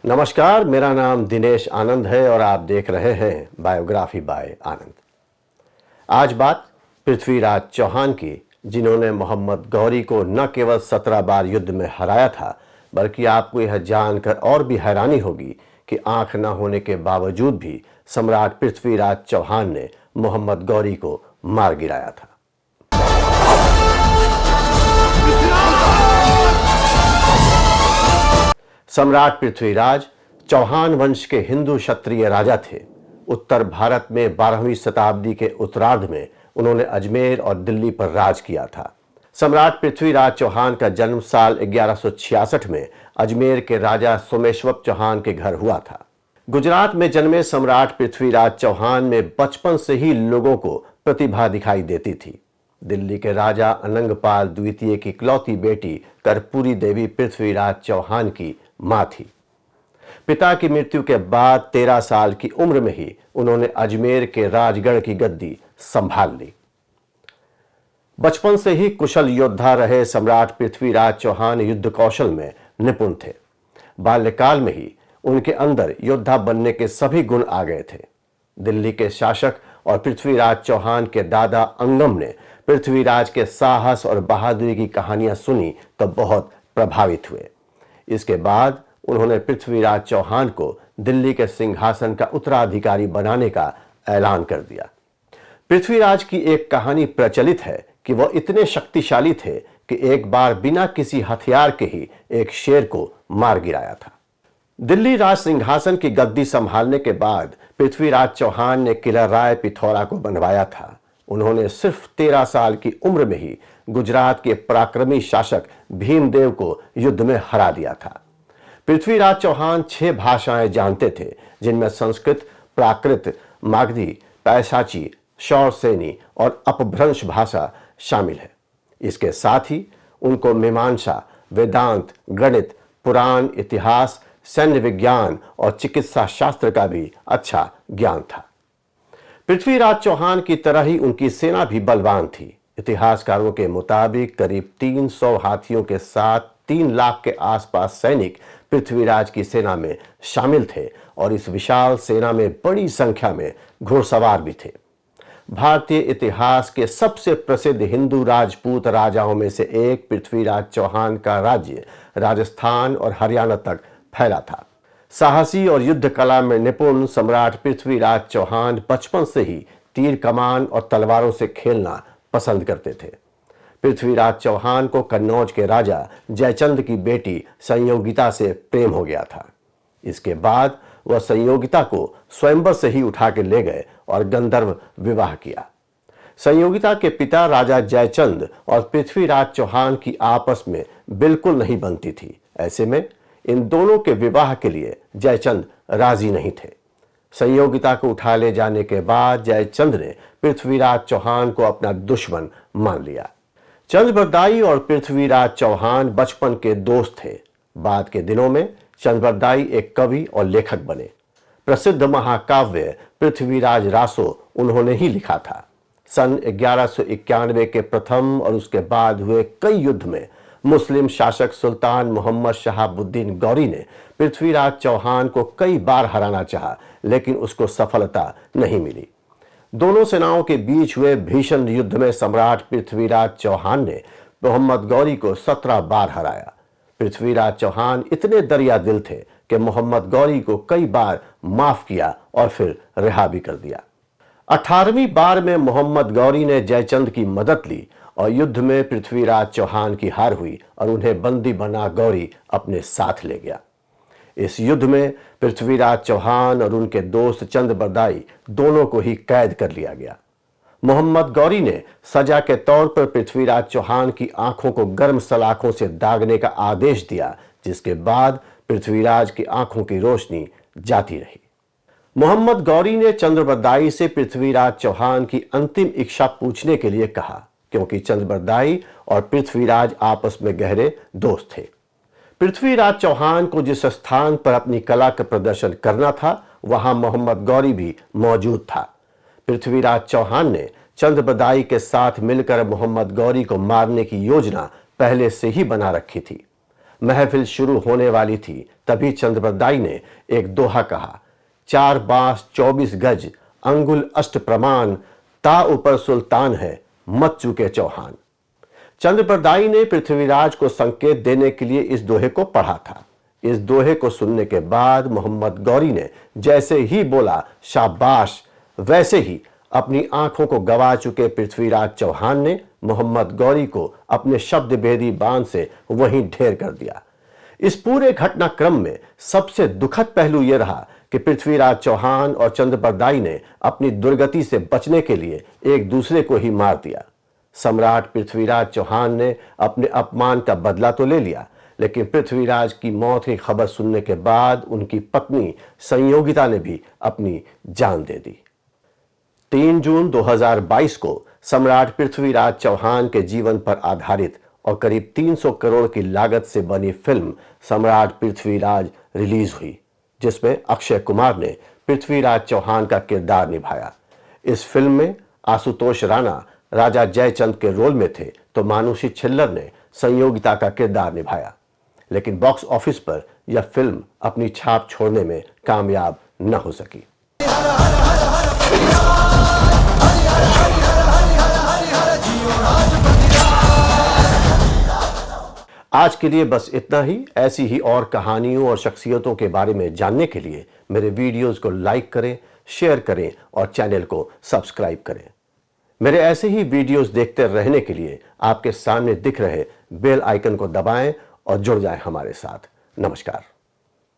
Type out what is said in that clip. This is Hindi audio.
नमस्कार, मेरा नाम दिनेश आनंद है और आप देख रहे हैं बायोग्राफी बाय आनंद। आज बात पृथ्वीराज चौहान की, जिन्होंने मोहम्मद गौरी को न केवल 17 बार युद्ध में हराया था, बल्कि आपको यह जानकर और भी हैरानी होगी कि आंख न होने के बावजूद भी सम्राट पृथ्वीराज चौहान ने मोहम्मद गौरी को मार गिराया था। सम्राट पृथ्वीराज चौहान वंश के हिंदू क्षत्रिय राजा थे। उत्तर भारत में 12वीं शताब्दी के उत्तरार्ध में उन्होंने अजमेर और दिल्ली पर राज किया था। सम्राट पृथ्वीराज चौहान का जन्म साल 1166 में अजमेर के राजा सोमेश्वर चौहान के घर हुआ था। गुजरात में जन्मे सम्राट पृथ्वीराज चौहान में बचपन से ही लोगों को प्रतिभा दिखाई देती थी। दिल्ली के राजा अनंगपाल द्वितीय की इकलौती बेटी कर्पूरी देवी पृथ्वीराज चौहान की मां थी। पिता की मृत्यु के बाद 13 साल की उम्र में ही उन्होंने अजमेर के राजगढ़ की गद्दी संभाल ली। बचपन से ही कुशल योद्धा रहे सम्राट पृथ्वीराज चौहान युद्ध कौशल में निपुण थे। बाल्यकाल में ही उनके अंदर योद्धा बनने के सभी गुण आ गए थे। दिल्ली के शासक और पृथ्वीराज चौहान के दादा अंगम ने पृथ्वीराज के साहस और बहादुरी की कहानियां सुनी तो बहुत प्रभावित हुए। इसके बाद उन्होंने पृथ्वीराज चौहान को दिल्ली के सिंहासन का उत्तराधिकारी बनाने का ऐलान कर दिया। पृथ्वीराज की एक कहानी प्रचलित है कि वह इतने शक्तिशाली थे कि एक बार बिना किसी हथियार के ही एक शेर को मार गिराया था। दिल्ली राज सिंहासन की गद्दी संभालने के बाद पृथ्वीराज चौहान ने किला राय पिथौरा को बनवाया था। उन्होंने सिर्फ 13 साल की उम्र में ही गुजरात के पराक्रमी शासक भीमदेव को युद्ध में हरा दिया था। पृथ्वीराज चौहान 6 भाषाएं जानते थे, जिनमें संस्कृत, प्राकृत, मागधी, पैशाची, शौरसेनी और अपभ्रंश भाषा शामिल है। इसके साथ ही उनको मीमांसा, वेदांत, गणित, पुराण, इतिहास, सैन्य विज्ञान और चिकित्सा शास्त्र का भी अच्छा ज्ञान था। पृथ्वीराज चौहान की तरह ही उनकी सेना भी बलवान थी। इतिहासकारों के मुताबिक करीब 300 हाथियों के साथ 3 लाख के आसपास सैनिक पृथ्वीराज की सेना में शामिल थे और इस विशाल सेना में बड़ी संख्या में घुड़सवार भी थे। भारतीय इतिहास के सबसे प्रसिद्ध हिंदू राजपूत राजाओं में से एक पृथ्वीराज चौहान का राज्य राजस्थान और हरियाणा तक फैला था। साहसी और युद्ध कला में निपुण सम्राट पृथ्वीराज चौहान बचपन से ही तीर कमान और तलवारों से खेलना पसंद करते थे। पृथ्वीराज चौहान को कन्नौज के राजा जयचंद की बेटी संयोगिता से प्रेम हो गया था। इसके बाद वह संयोगिता को स्वयंवर से ही उठा के ले गए और गंधर्व विवाह किया। संयोगिता के पिता राजा जयचंद और पृथ्वीराज चौहान की आपस में बिल्कुल नहीं बनती थी। ऐसे में इन दोनों के विवाह के लिए जयचंद राजी नहीं थे। संयोगिता को उठा ले जाने के बाद जयचंद ने पृथ्वीराज चौहान को अपना दुश्मन मान लिया। चंद्रबरदाई और पृथ्वीराज चौहान बचपन के दोस्त थे। बाद के दिनों में चंद्रबरदाई एक कवि और लेखक बने। प्रसिद्ध महाकाव्य पृथ्वीराज रासो उन्होंने ही लिखा था। सन 1191 के प्रथम और उसके बाद हुए कई युद्ध में मुस्लिम शासक सुल्तान मोहम्मद शहाबुद्दीन गौरी ने पृथ्वीराज चौहान को कई बार हराना चाहा, लेकिन उसको सफलता नहीं मिली। दोनों सेनाओं के बीच हुए भीषण युद्ध में सम्राट पृथ्वीराज चौहान ने मोहम्मद गौरी को 17 बार हराया। पृथ्वीराज चौहान इतने दरिया दिल थे कि मोहम्मद गौरी को कई बार माफ किया और फिर रिहा भी कर दिया। 18वीं बार में मोहम्मद गौरी ने जयचंद की मदद ली और युद्ध में पृथ्वीराज चौहान की हार हुई और उन्हें बंदी बना गौरी अपने साथ ले गया। इस युद्ध में पृथ्वीराज चौहान और उनके दोस्त चंद्रबरदाई दोनों को ही कैद कर लिया गया। मोहम्मद गौरी ने सजा के तौर पर पृथ्वीराज चौहान की आंखों को गर्म सलाखों से दागने का आदेश दिया, जिसके बाद पृथ्वीराज की आंखों की रोशनी जाती रही। मोहम्मद गौरी ने चंद्रबरदाई से पृथ्वीराज चौहान की अंतिम इच्छा पूछने के लिए कहा, क्योंकि चंद्रबरदाई और पृथ्वीराज आपस में गहरे दोस्त थे। पृथ्वीराज चौहान को जिस स्थान पर अपनी कला का प्रदर्शन करना था, वहां मोहम्मद गौरी भी मौजूद था। पृथ्वीराज चौहान ने चंद्रबरदाई के साथ मिलकर मोहम्मद गौरी को मारने की योजना पहले से ही बना रखी थी। महफिल शुरू होने वाली थी तभी चंद्रप्रदाई ने एक दोहा कहा, 4 बांस 24 गज अंगुल अष्ट प्रमाण, ता ऊपर सुल्तान है मत चूके चौहान। चंद्रप्रदाई ने पृथ्वीराज को संकेत देने के लिए इस दोहे को पढ़ा था। इस दोहे को सुनने के बाद मोहम्मद गौरी ने जैसे ही बोला शाबाश, वैसे ही अपनी आंखों को गवा चुके पृथ्वीराज चौहान ने मोहम्मद गौरी को अपने शब्द भेदी बांध से वहीं ढेर कर दिया। इस पूरे घटनाक्रम में सबसे दुखद पहलू यह रहा कि पृथ्वीराज चौहान और चंद्रप्रदाई ने अपनी दुर्गति से बचने के लिए एक दूसरे को ही मार दिया। सम्राट पृथ्वीराज चौहान ने अपने अपमान का बदला तो ले लिया, लेकिन पृथ्वीराज की मौत की खबर सुनने के बाद उनकी पत्नी संयोगिता ने भी अपनी जान दे दी। 3 जून 2022 को सम्राट पृथ्वीराज चौहान के जीवन पर आधारित और करीब 300 करोड़ की लागत से बनी फिल्म सम्राट पृथ्वीराज रिलीज हुई, जिसमें अक्षय कुमार ने पृथ्वीराज चौहान का किरदार निभाया। इस फिल्म में आशुतोष राणा राजा जयचंद के रोल में थे तो मानुषी छिल्लर ने संयोगिता का किरदार निभाया, लेकिन बॉक्स ऑफिस पर यह फिल्म अपनी छाप छोड़ने में कामयाब न हो सकी। आज के लिए बस इतना ही। ऐसी ही और कहानियों और शख्सियतों के बारे में जानने के लिए मेरे वीडियोस को लाइक करें, शेयर करें और चैनल को सब्सक्राइब करें। मेरे ऐसे ही वीडियोस देखते रहने के लिए आपके सामने दिख रहे बेल आइकन को दबाएं और जुड़ जाएं हमारे साथ। नमस्कार।